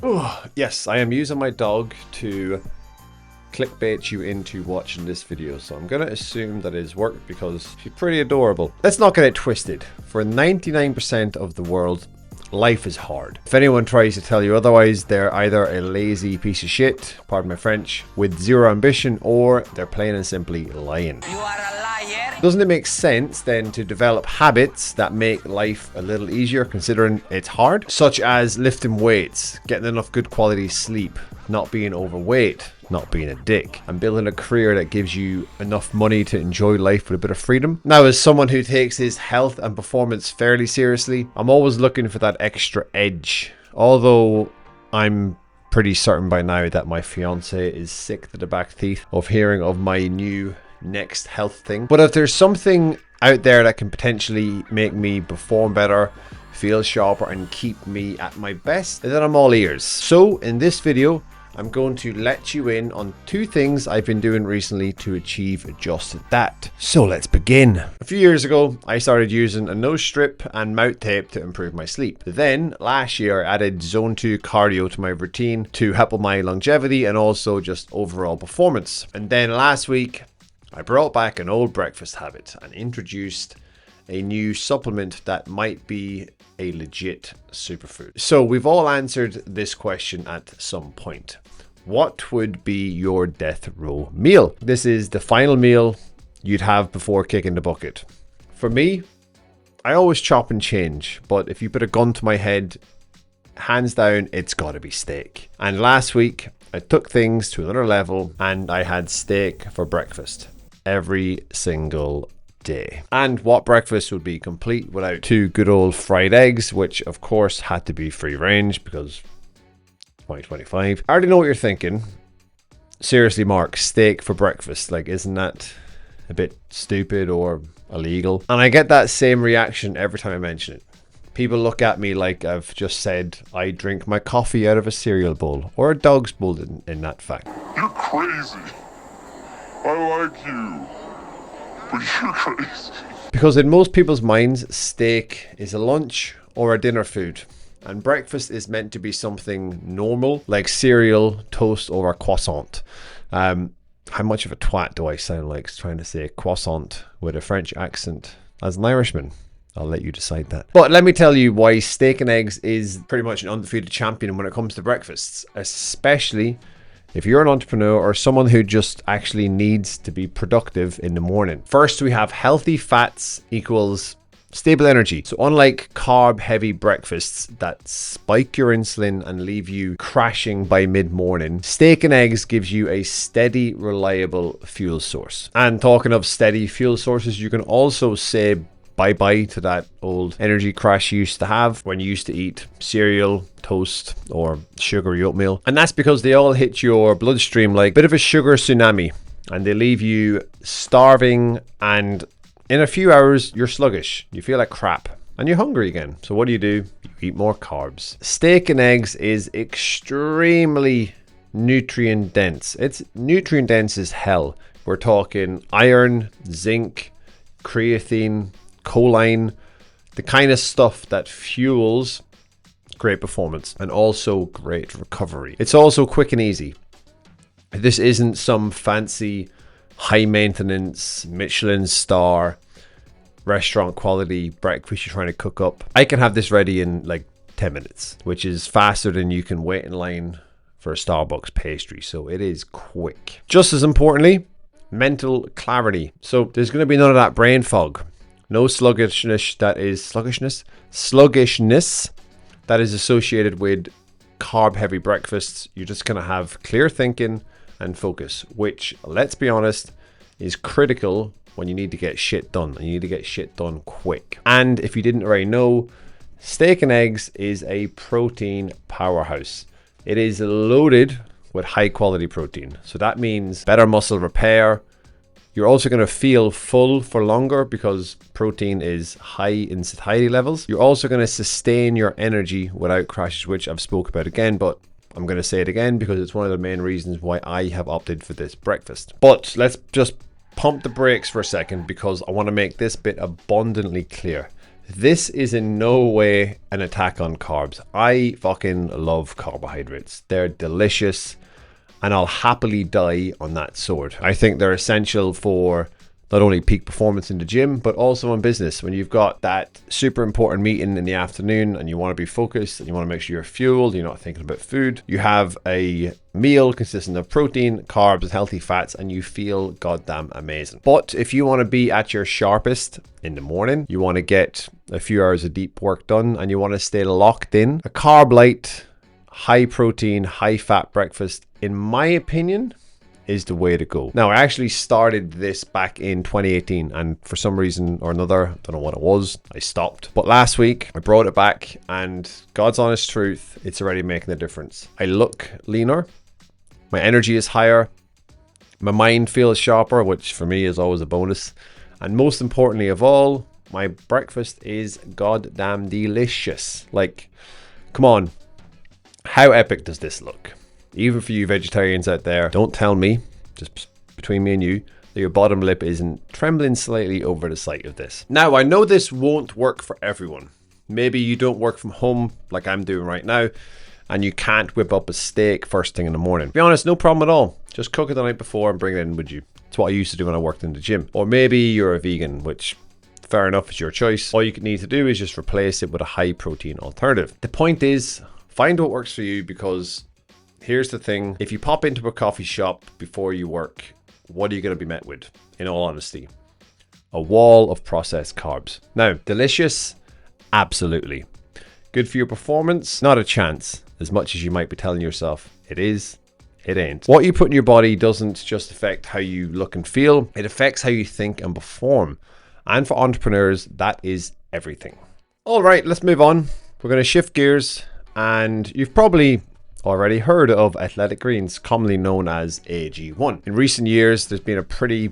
Oh, yes, I am using my dog to clickbait you into watching this video, so I'm gonna assume that it's worked because she's pretty adorable. Let's not get it twisted. For 99% of the world, life is hard. If anyone tries to tell you otherwise, they're either a lazy piece of shit, pardon my French, with zero ambition, or they're plain and simply lying. You are a liar. Doesn't it make sense then to develop habits that make life a little easier considering it's hard? Such as lifting weights, getting enough good quality sleep, not being overweight, not being a dick, and building a career that gives you enough money to enjoy life with a bit of freedom. Now, as someone who takes his health and performance fairly seriously, I'm always looking for that extra edge. Although I'm pretty certain by now that my fiance is sick to the back teeth of hearing of my new next health thing. But if there's something out there that can potentially make me perform better, feel sharper, and keep me at my best, then I'm all ears. So in this video, I'm going to let you in on 2 things I've been doing recently to achieve just that. So let's begin. A few years ago, I started using a nose strip and mouth tape to improve my sleep. Then last year, I added zone 2 cardio to my routine to help with my longevity and also just overall performance. And then last week, I brought back an old breakfast habit and introduced a new supplement that might be a legit superfood. So we've all answered this question at some point. What would be your death row meal? This is the final meal you'd have before kicking the bucket. For me, I always chop and change, but if you put a gun to my head, hands down, it's gotta be steak. And last week, I took things to another level and I had steak for breakfast every single day. And what breakfast would be complete without 2 good old fried eggs, which of course had to be free range because 2025. I already know what you're thinking. Seriously, Mark, steak for breakfast, like, isn't that a bit stupid or illegal? And I get that same reaction every time I mention it. People look at me like I've just said I drink my coffee out of a cereal bowl or a dog's bowl in that fact. You're crazy. I like you, but you're crazy. Because in most people's minds, steak is a lunch or a dinner food, and breakfast is meant to be something normal, like cereal, toast, or a croissant. How much of a twat do I sound like trying to say croissant with a French accent as an Irishman? I'll let you decide that. But let me tell you why steak and eggs is pretty much an undefeated champion when it comes to breakfasts, especially if you're an entrepreneur or someone who just actually needs to be productive in the morning. First, we have healthy fats equals stable energy. So unlike carb-heavy breakfasts that spike your insulin and leave you crashing by mid-morning, steak and eggs gives you a steady, reliable fuel source. And talking of steady fuel sources, you can also say bye-bye to that old energy crash you used to have when you used to eat cereal, toast, or sugary oatmeal. And that's because they all hit your bloodstream like a bit of a sugar tsunami, and they leave you starving, and in a few hours, you're sluggish, you feel like crap, and you're hungry again. So what do? You eat more carbs. Steak and eggs is extremely nutrient dense. It's nutrient dense as hell. We're talking iron, zinc, creatine, choline, the kind of stuff that fuels great performance and also great recovery. It's also quick and easy. This isn't some fancy high maintenance Michelin star restaurant quality breakfast you're trying to cook up. I can have this ready in like 10 minutes, which is faster than you can wait in line for a Starbucks pastry. So it is quick. Just as importantly, mental clarity. So there's going to be none of that brain fog. No sluggishness that is associated with carb-heavy breakfasts. You're just going to have clear thinking and focus, which, let's be honest, is critical when you need to get shit done, and you need to get shit done quick. And if you didn't already know, steak and eggs is a protein powerhouse. It is loaded with high-quality protein. So that means better muscle repair. You're also going to feel full for longer because protein is high in satiety levels. You're also going to sustain your energy without crashes, which I've spoke about again, but I'm going to say it again because it's one of the main reasons why I have opted for this breakfast. But let's just pump the brakes for a second because I want to make this bit abundantly clear. This is in no way an attack on carbs. I fucking love carbohydrates. They're delicious, and I'll happily die on that sword. I think they're essential for not only peak performance in the gym, but also in business. When you've got that super important meeting in the afternoon and you want to be focused and you want to make sure you're fueled, you're not thinking about food, you have a meal consisting of protein, carbs, and healthy fats, and you feel goddamn amazing. But if you want to be at your sharpest in the morning, you want to get a few hours of deep work done, and you want to stay locked in, a carb light, high protein, high fat breakfast, in my opinion, is the way to go. Now, I actually started this back in 2018, and for some reason or another, don't know what it was, I stopped. But last week, I brought it back, and God's honest truth, it's already making a difference. I look leaner, my energy is higher, my mind feels sharper, which for me is always a bonus. And most importantly of all, my breakfast is goddamn delicious. Like, come on, how epic does this look? Even for you vegetarians out there, don't tell me, just between me and you, that your bottom lip isn't trembling slightly over the sight of this. Now, I know this won't work for everyone. Maybe you don't work from home like I'm doing right now, and you can't whip up a steak first thing in the morning. To be honest, no problem at all. Just cook it the night before and bring it in with you. It's what I used to do when I worked in the gym. Or maybe you're a vegan, which fair enough, it's your choice. All you need to do is just replace it with a high protein alternative. The point is, find what works for you, because here's the thing. If you pop into a coffee shop before you work, what are you going to be met with, in all honesty? A wall of processed carbs. Now, delicious? Absolutely. Good for your performance? Not a chance. As much as you might be telling yourself it is, it ain't. What you put in your body doesn't just affect how you look and feel, it affects how you think and perform. And for entrepreneurs, that is everything. All right, let's move on. We're going to shift gears, and you've probably already heard of athletic greens, commonly known as AG1. In recent years, there's been a pretty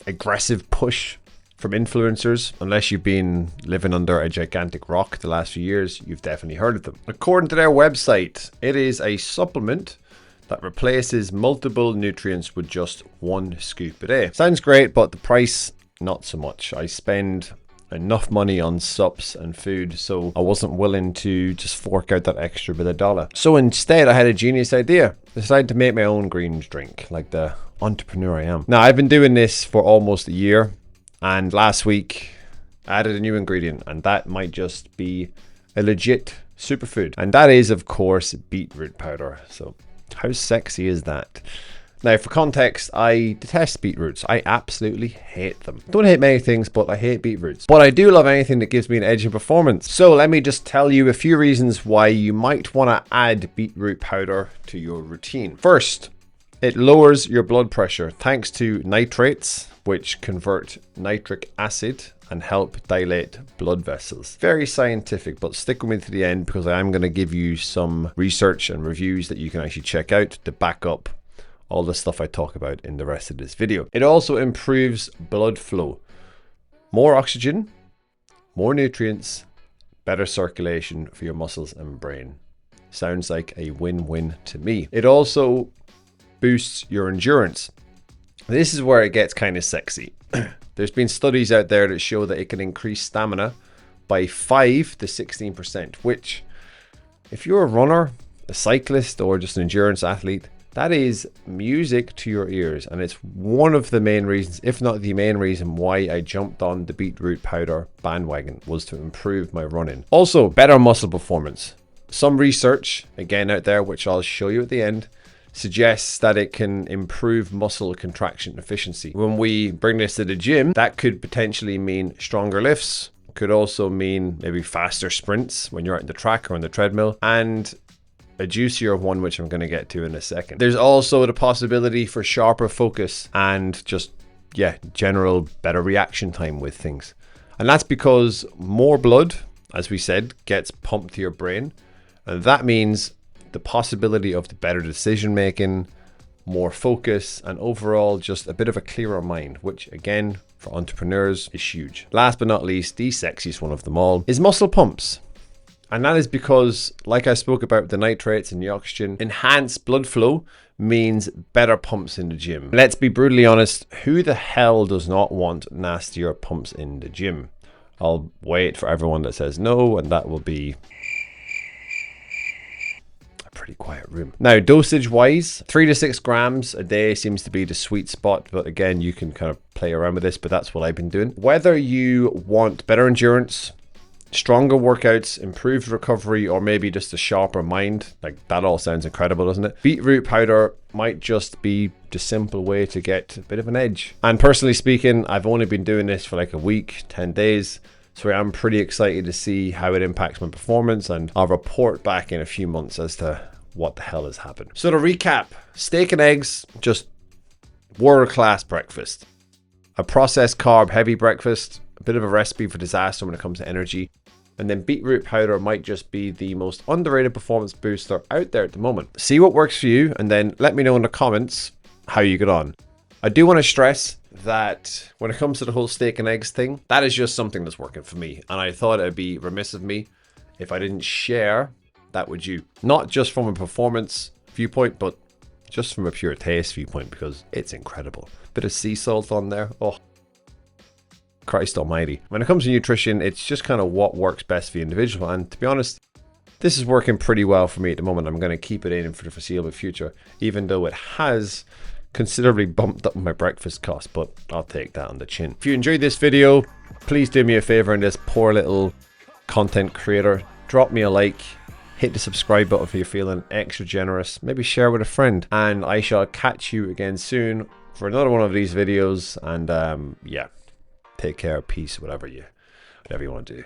aggressive push from influencers. Unless you've been living under a gigantic rock the last few years, you've definitely heard of them. According to their website, it is a supplement that replaces multiple nutrients with just one scoop a day. Sounds great, but the price, not so much. I spend enough money on sups and food, so I wasn't willing to just fork out that extra bit of dollar. So instead, I had a genius idea. I decided to make my own greens drink, like the entrepreneur I am. Now, I've been doing this for almost a year, and last week I added a new ingredient, and that might just be a legit superfood. And that is, of course, beetroot powder. So how sexy is that? Now, for context, I detest beetroots. I absolutely hate them. Don't hate many things, but I hate beetroots. But I do love anything that gives me an edge in performance. So let me just tell you a few reasons why you might want to add beetroot powder to your routine. First, it lowers your blood pressure thanks to nitrates, which convert nitric acid and help dilate blood vessels. Very scientific, but stick with me to the end, because I am going to give you some research and reviews that you can actually check out to back up all the stuff I talk about in the rest of this video. It also improves blood flow. More oxygen, more nutrients, better circulation for your muscles and brain. Sounds like a win-win to me. It also boosts your endurance. This is where it gets kind of sexy. There's been studies out there that show that it can increase stamina by 5 to 16%, which, if you're a runner, a cyclist, or just an endurance athlete, that is music to your ears, and it's one of the main reasons, if not the main reason, why I jumped on the beetroot powder bandwagon, was to improve my running. Also, better muscle performance. Some research, again out there, which I'll show you at the end, suggests that it can improve muscle contraction efficiency. When we bring this to the gym, that could potentially mean stronger lifts, could also mean maybe faster sprints when you're out in the track or on the treadmill, and a juicier one, which I'm going to get to in a second. There's also the possibility for sharper focus and just, general better reaction time with things. And that's because more blood, as we said, gets pumped to your brain. And that means the possibility of the better decision making, more focus, and overall just a bit of a clearer mind, which again, for entrepreneurs is huge. Last but not least, the sexiest one of them all is muscle pumps. And that is because, like I spoke about the nitrates and the oxygen, enhanced blood flow means better pumps in the gym. Let's be brutally honest, who the hell does not want nastier pumps in the gym? I'll wait for everyone that says no, and that will be a pretty quiet room. Now, dosage wise, 3 to 6 grams a day seems to be the sweet spot, but again, you can kind of play around with this, but that's what I've been doing. Whether you want better endurance, stronger workouts, improved recovery, or maybe just a sharper mind, like that all sounds incredible, doesn't it? Beetroot powder might just be the simple way to get a bit of an edge. And personally speaking, I've only been doing this for like a week, 10 days. So I'm pretty excited to see how it impacts my performance, and I'll report back in a few months as to what the hell has happened. So to recap, steak and eggs, just world-class breakfast. A processed carb heavy breakfast, a bit of a recipe for disaster when it comes to energy. And then beetroot powder might just be the most underrated performance booster out there at the moment. See what works for you, and then let me know in the comments how you get on. I do want to stress that when it comes to the whole steak and eggs thing, that is just something that's working for me. And I thought it'd be remiss of me if I didn't share that with you. Not just from a performance viewpoint, but just from a pure taste viewpoint, because it's incredible. Bit of sea salt on there. Oh, Christ almighty. When it comes to nutrition, it's just kind of what works best for the individual. And to be honest, this is working pretty well for me at the moment. I'm going to keep it in for the foreseeable future, even though it has considerably bumped up my breakfast cost, but I'll take that on the chin. If you enjoyed this video, please do me a favor in this poor little content creator. Drop me a like, hit the subscribe button if you're feeling extra generous, maybe share with a friend, and I shall catch you again soon for another one of these videos. And yeah, take care, peace, whatever you want to do.